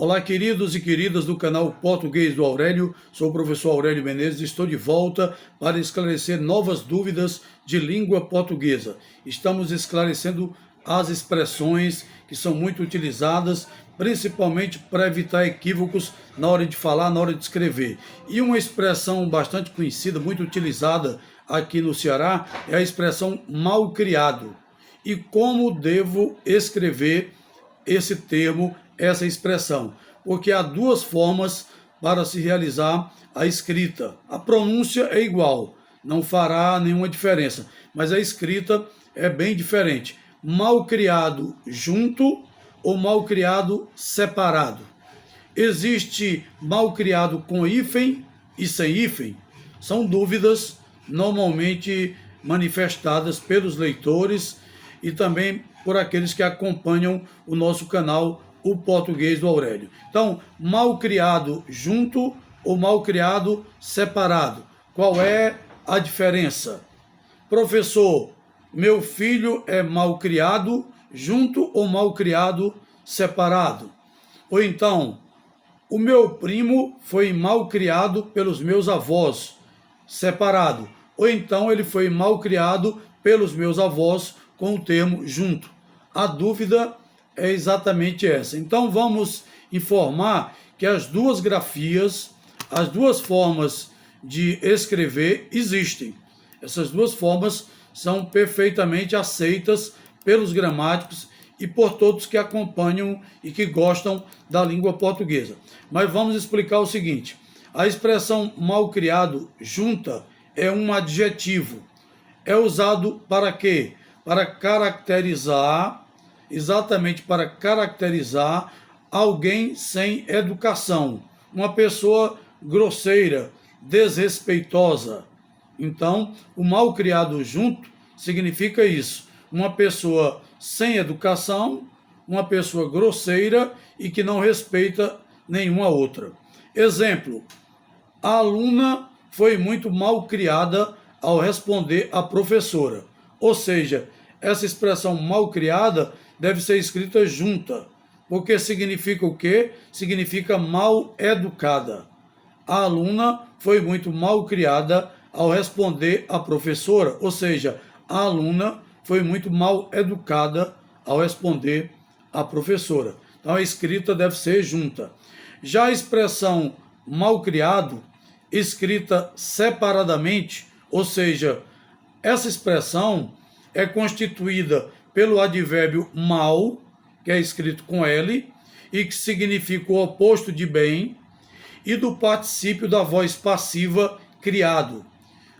Olá, queridos e queridas do canal Português do Aurélio. Sou o professor Aurélio Menezes e estou de volta para esclarecer novas dúvidas de língua portuguesa. Estamos esclarecendo as expressões que são muito utilizadas, principalmente para evitar equívocos na hora de falar, na hora de escrever. E uma expressão bastante conhecida, muito utilizada aqui no Ceará, é a expressão mal criado. E como devo escrever esse termo, essa expressão? Porque há duas formas para se realizar a escrita. A pronúncia é igual, não fará nenhuma diferença, mas a escrita é bem diferente. Mal criado junto ou mal criado separado? Existe mal criado com hífen e sem hífen? São dúvidas normalmente manifestadas pelos leitores e também por aqueles que acompanham o nosso canal, o Português do Aurélio. Então, mal criado junto ou mal criado separado? Qual é a diferença? Professor, meu filho é mal criado junto ou mal criado separado? Ou então, o meu primo foi mal criado pelos meus avós separado? Ou então ele foi mal criado pelos meus avós com o termo junto? A dúvida é exatamente essa. Então vamos informar que as duas grafias, as duas formas de escrever existem. Essas duas formas são perfeitamente aceitas pelos gramáticos e por todos que acompanham e que gostam da língua portuguesa. Mas vamos explicar o seguinte: a expressão mal criado junta é um adjetivo. É usado para quê? Para caracterizar, exatamente para caracterizar alguém sem educação, uma pessoa grosseira, desrespeitosa. Então, o mal criado junto significa isso: uma pessoa sem educação, uma pessoa grosseira e que não respeita nenhuma outra. Exemplo: a aluna foi muito mal criada ao responder à professora. Ou seja, essa expressão mal criada deve ser escrita junta, porque significa o quê? Significa mal educada. A aluna foi muito mal criada ao responder à professora, ou seja, a aluna foi muito mal educada ao responder à professora. Então a escrita deve ser junta. Já a expressão mal criado, escrita separadamente, ou seja, essa expressão é constituída pelo advérbio mal, que é escrito com L, e que significa o oposto de bem, e do particípio da voz passiva criado,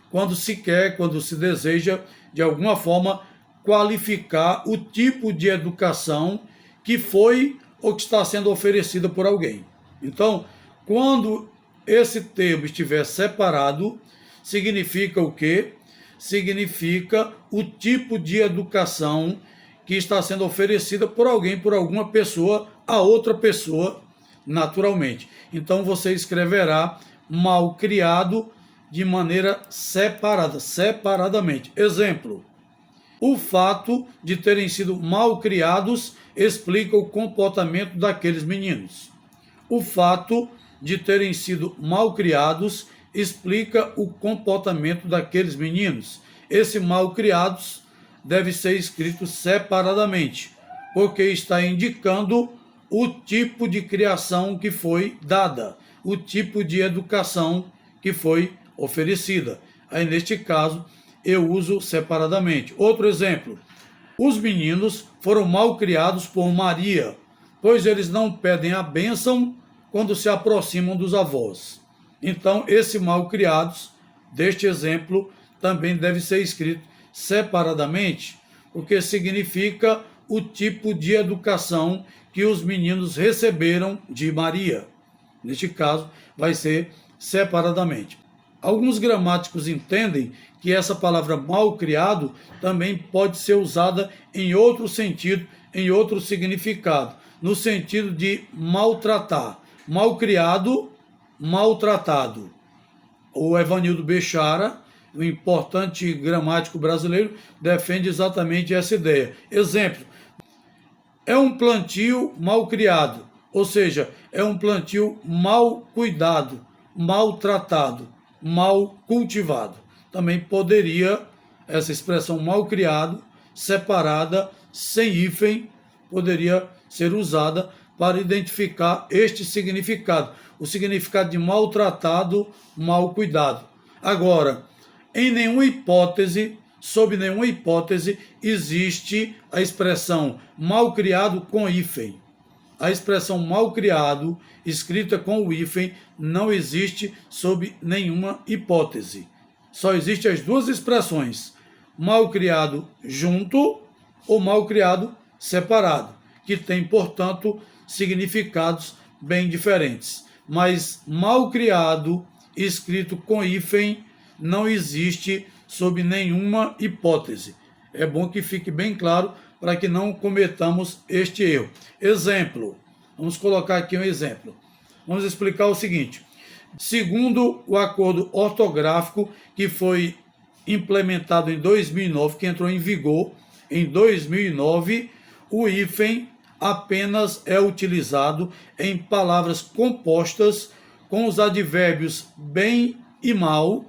quando se quer, quando se deseja, de alguma forma, qualificar o tipo de educação que foi ou que está sendo oferecida por alguém. Então, quando esse termo estiver separado, significa o quê? Significa o tipo de educação que está sendo oferecida por alguém, por alguma pessoa, a outra pessoa, naturalmente. Então você escreverá mal criado de maneira separada, separadamente. Exemplo: o fato de terem sido mal criados explica o comportamento daqueles meninos. O fato de terem sido mal criados explica o comportamento daqueles meninos. Esse mal criados deve ser escrito separadamente, porque está indicando o tipo de criação que foi dada, o tipo de educação que foi oferecida. Aí, neste caso, eu uso separadamente. Outro exemplo: os meninos foram mal criados por Maria, pois eles não pedem a bênção quando se aproximam dos avós. Então, esse mal criados, deste exemplo, também deve ser escrito separadamente, porque significa o tipo de educação que os meninos receberam de Maria. Neste caso, vai ser separadamente. Alguns gramáticos entendem que essa palavra mal criado também pode ser usada em outro sentido, em outro significado, no sentido de maltratar. Mal criado, maltratado. O Evanildo Bechara, um importante gramático brasileiro, defende exatamente essa ideia. Exemplo: é um plantio mal criado, ou seja, é um plantio mal cuidado, mal tratado, mal cultivado. Também poderia, essa expressão mal criado, separada, sem hífen, poderia ser usada para identificar este significado, o significado de maltratado, mal cuidado. Agora, sob nenhuma hipótese, existe a expressão mal criado com hífen. A expressão mal criado, escrita com o hífen, não existe sob nenhuma hipótese. Só existem as duas expressões, mal criado junto ou mal criado separado, que tem, portanto, significados bem diferentes. Mas mal criado, escrito com hífen, não existe sob nenhuma hipótese. É bom que fique bem claro para que não cometamos este erro. Exemplo, vamos colocar aqui um exemplo. Vamos explicar o seguinte. Segundo o acordo ortográfico que foi implementado em 2009, que entrou em vigor em 2009, o hífen apenas é utilizado em palavras compostas com os advérbios bem e mal,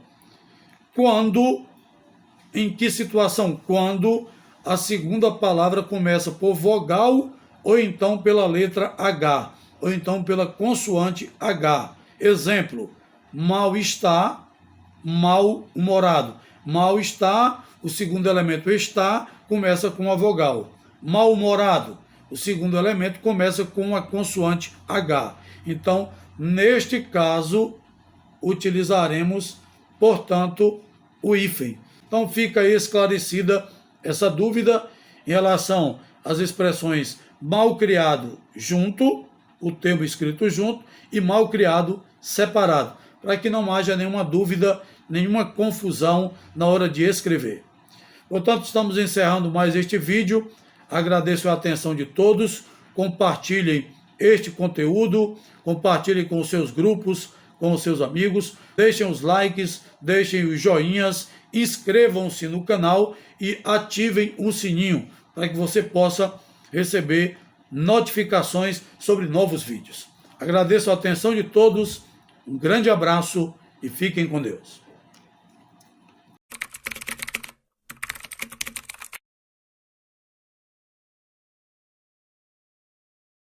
em que situação? Quando a segunda palavra começa por vogal ou então pela letra H, ou então pela consoante H. Exemplo, mal-estar, mal-humorado. Mal-estar, o segundo elemento está, começa com a vogal. Mal-humorado, o segundo elemento começa com a consoante H. Então, neste caso, utilizaremos, portanto, o hífen. Então, fica aí esclarecida essa dúvida em relação às expressões mal criado junto, o termo escrito junto, e mal criado separado, para que não haja nenhuma dúvida, nenhuma confusão na hora de escrever. Portanto, estamos encerrando mais este vídeo. Agradeço a atenção de todos. Compartilhem este conteúdo, compartilhem com os seus grupos, com os seus amigos. Deixem os likes, deixem os joinhas, inscrevam-se no canal e ativem o sininho para que você possa receber notificações sobre novos vídeos. Agradeço a atenção de todos, um grande abraço e fiquem com Deus.